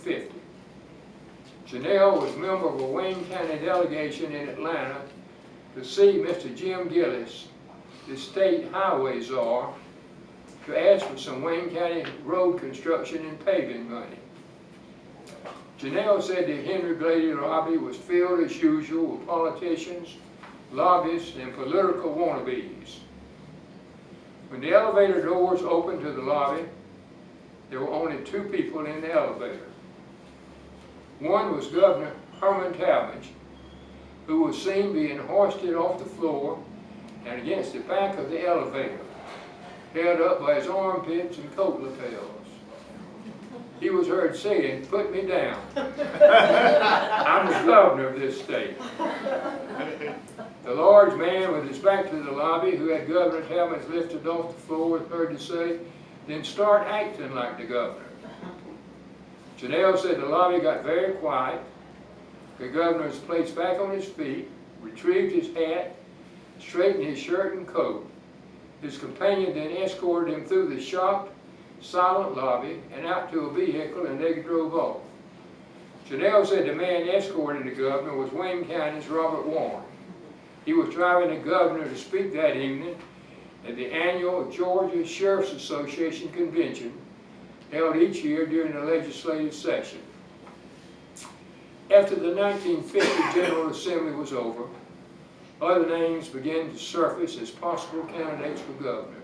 1950. Janelle was a member of a Wayne County delegation in Atlanta to see Mr. Jim Gillis, the state highway czar, to ask for some Wayne County road construction and paving money. Janelle said the Henry Glady lobby was filled as usual with politicians, lobbyists, and political wannabes. When the elevator doors opened to the lobby, there were only two people in the elevator. One was Governor Herman Talmadge, who was seen being hoisted off the floor and against the back of the elevator, held up by his armpits and coat lapels. He was heard saying, "Put me down. I'm the governor of this state." The large man with his back to the lobby, who had Governor Talmadge lifted off the floor, was heard to say, "Then start acting like the governor." Janelle said the lobby got very quiet. The governor was placed back on his feet, retrieved his hat, straightened his shirt and coat. His companion then escorted him through the shocked, silent lobby and out to a vehicle, and they drove off. Janelle said the man escorting the governor was Wayne County's Robert Warren. He was driving the governor to speak that evening at the annual Georgia Sheriff's Association convention held each year during the legislative session. After the 1950 General Assembly was over, other names began to surface as possible candidates for governor.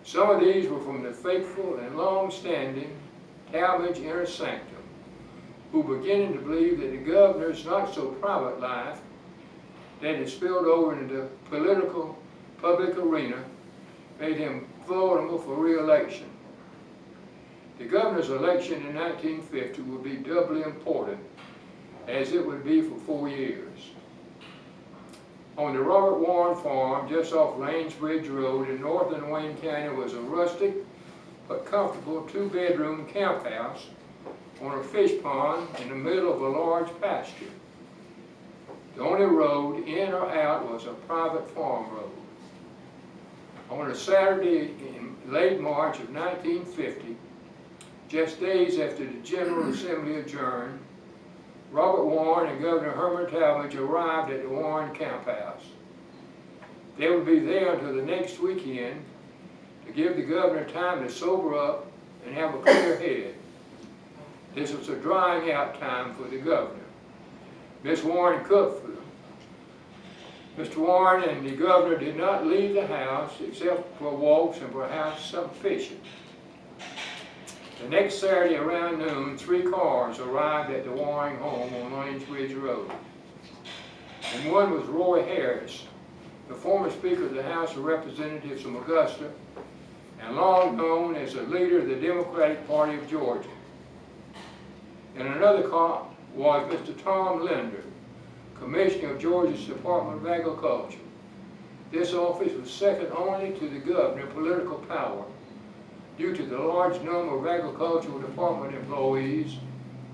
Some of these were from the faithful and long-standing Talmadge inner sanctum, who were beginning to believe that the governor's not-so-private life that had spilled over into the political public arena made him vulnerable for re-election. The governor's election in 1950 would be doubly important, as it would be for 4 years. On the Robert Warren farm, just off Lanes Bridge Road in northern Wayne County, was a rustic but comfortable two-bedroom camp house on a fish pond in the middle of a large pasture. The only road in or out was a private farm road. On a Saturday in late March of 1950, just days after the General Assembly adjourned, Robert Warren and Governor Herman Talmadge arrived at the Warren Camp House. They would be there until the next weekend to give the governor time to sober up and have a clear head. This was a drying out time for the governor. Miss Warren cooked for them. Mr. Warren and the governor did not leave the house except for walks and perhaps some fishing. The next Saturday around noon, 3 cars arrived at the Warren home on Lanes Bridge Road. And one was Roy Harris, the former Speaker of the House of Representatives from Augusta, and long known as a leader of the Democratic Party of Georgia. And another car was Mr. Tom Linder, Commissioner of Georgia's Department of Agriculture. This office was second only to the governor in political power, due to the large number of agricultural department employees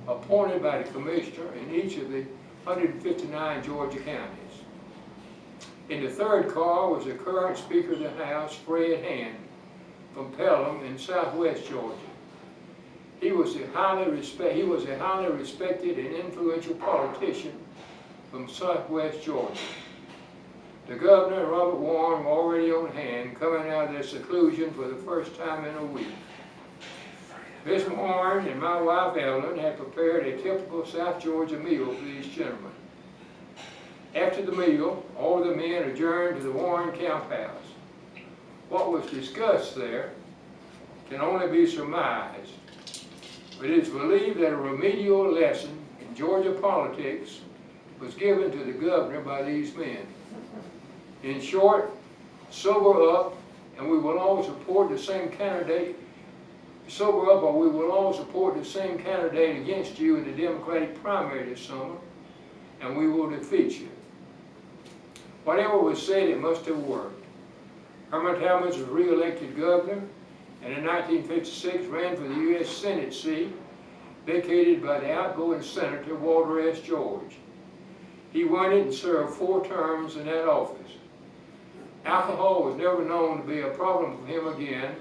appointed by the commissioner in each of the 159 Georgia counties. In the third car was the current Speaker of the House, Fred Hand, from Pelham in southwest Georgia. He was a highly respected and influential politician from southwest Georgia. The governor and Robert Warren were already on hand, coming out of their seclusion for the first time in a week. Miss Warren and my wife Evelyn had prepared a typical South Georgia meal for these gentlemen. After the meal, all of the men adjourned to the Warren Camp House. What was discussed there can only be surmised, but it is believed that a remedial lesson in Georgia politics was given to the governor by these men. In short, sober up and we will all support the same candidate. Sober up or we will all support the same candidate against you in the Democratic primary this summer, and we will defeat you. Whatever was said, it must have worked. Herman Talmadge was re-elected governor, and in 1956 ran for the U.S. Senate seat, vacated by the outgoing Senator Walter S. George. He won it and served 4 terms in that office. Alcohol was never known to be a problem for him again,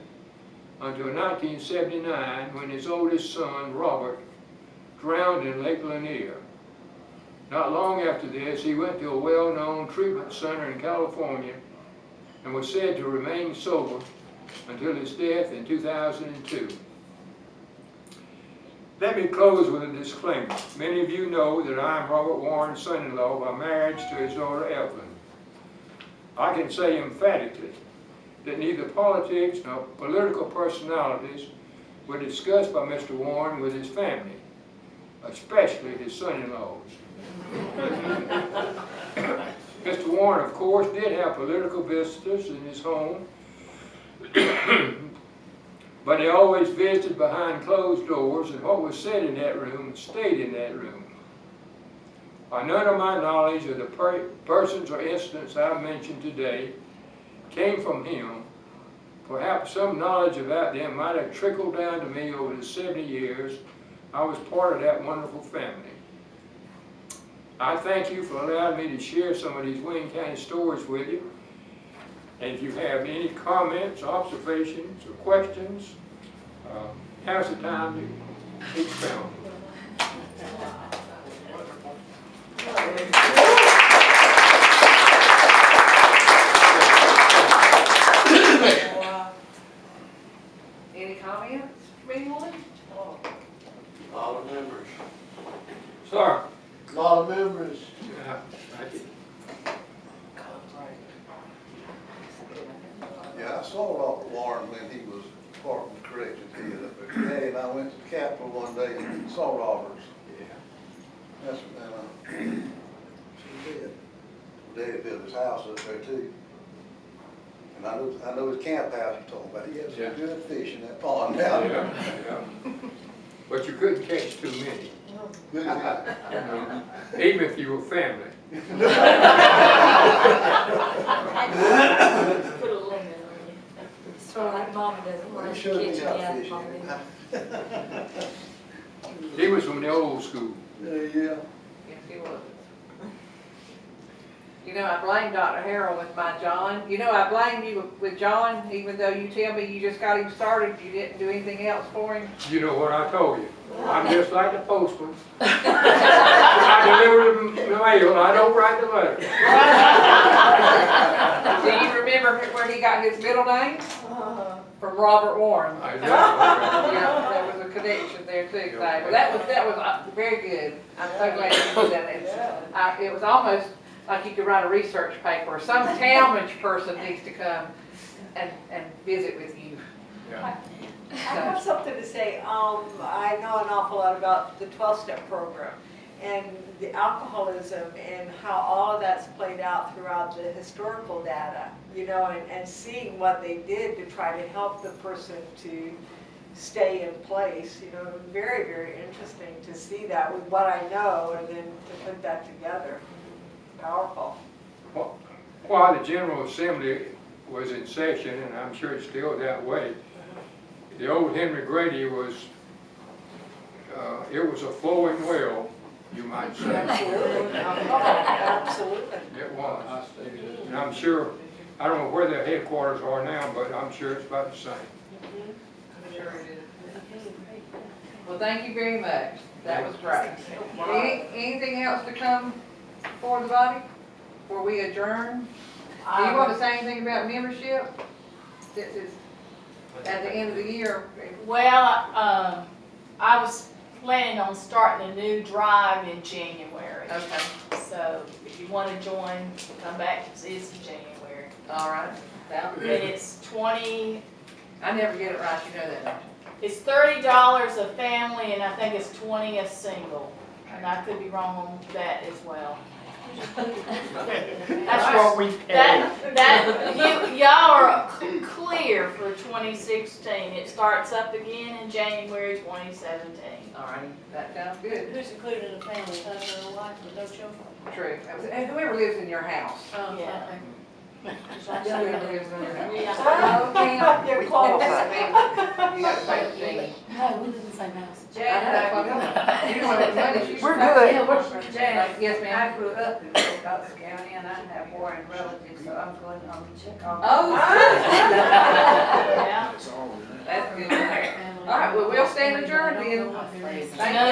until 1979 when his oldest son, Robert, drowned in Lake Lanier. Not long after this, he went to a well-known treatment center in California and was said to remain sober until his death in 2002. Let me close with a disclaimer. Many of you know that I am Robert Warren's son-in-law by marriage to his daughter Evelyn. I can say emphatically that neither politics nor political personalities were discussed by Mr. Warren with his family, especially his son-in-laws. Mr. Warren, of course, did have political visitors in his home, but he always visited behind closed doors, and what was said in that room stayed in that room. By none of my knowledge of the persons or incidents I've mentioned today came from him. Perhaps some knowledge about them might have trickled down to me over the 70 years I was part of that wonderful family. I thank you for allowing me to share some of these Wayne County stories with you. And if you have any comments, observations, or questions, now's the time to expound. Any comments from anyone? A lot of members. Sir. A lot of members. Yeah, thank you. Yeah, I saw Robert Warren when he was Department of Corrections head up there. Daddy and I went to the Capitol one day and saw Roberts. Yeah. That's when she did. Daddy built his house up there too. And I know his camp house you're talking about. He had some good fish in that pond down there. Yeah. But you couldn't catch too many. Good Even if you were family. Put a limit on it. Sort of like Mama doesn't Well, want he to showed me catch how me out fish Mama in. didn't. He was from the old school. Yeah. Yes, he was. You know, I blame Dr. Harrell with my John. You know, I blame you with John, even though you tell me you just got him started, you didn't do anything else for him. You know what I told you. I'm just like the postman. I deliver the mail, I don't write the letter. Do you remember where he got his middle name? From Robert Warren. I know. Yeah, there was a connection there too. Well, that was very good. I'm so glad you did that. It was almost like you could write a research paper. Some Talmadge person needs to come and visit with you. Yeah. I have something to say. I know an awful lot about the 12-step program and the alcoholism and how all of that's played out throughout the historical data, you know, and seeing what they did to try to help the person to stay in place, you know, very, very interesting to see that with what I know and then to put that together. Powerful. While the General Assembly was in session, and I'm sure it's still that way, the old Henry Grady was, it was a flowing well, you might say. Absolutely. Absolutely. It was. And I'm sure, I don't know where their headquarters are now, but I'm sure it's about the same. I'm sure it is. Well, thank you very much. That was great. Anything else to come for the body before we adjourn? Do you want to say anything about membership? This is at the end of the year. Well, I was planning on starting a new drive in January. Okay. So if you want to join, come back to see us in January. All right. And it's 20, I never get it right, you know that. it's $30 a family, and I think it's 20 a single. And I could be wrong on that as well. That's what we pay. Y'all are clear for 2016. It starts up again in January 2017. All right, that sounds good. Who's included in the family, husband and wife with no children? True. And whoever lives in your house. Yeah. Whoever lives in your house. Yeah. Oh, damn. You're close. I mean, you got to say the thing. No, we live in the same house. I know. You want the money, she should We're have- good. Yeah, we're- Janet, Yes, I ma'am. grew up in Wilcox County and I have warring relatives, so I'm going home to check on. Oh. Yeah. That's good. All right, well, we'll stand adjourned then. Thank you.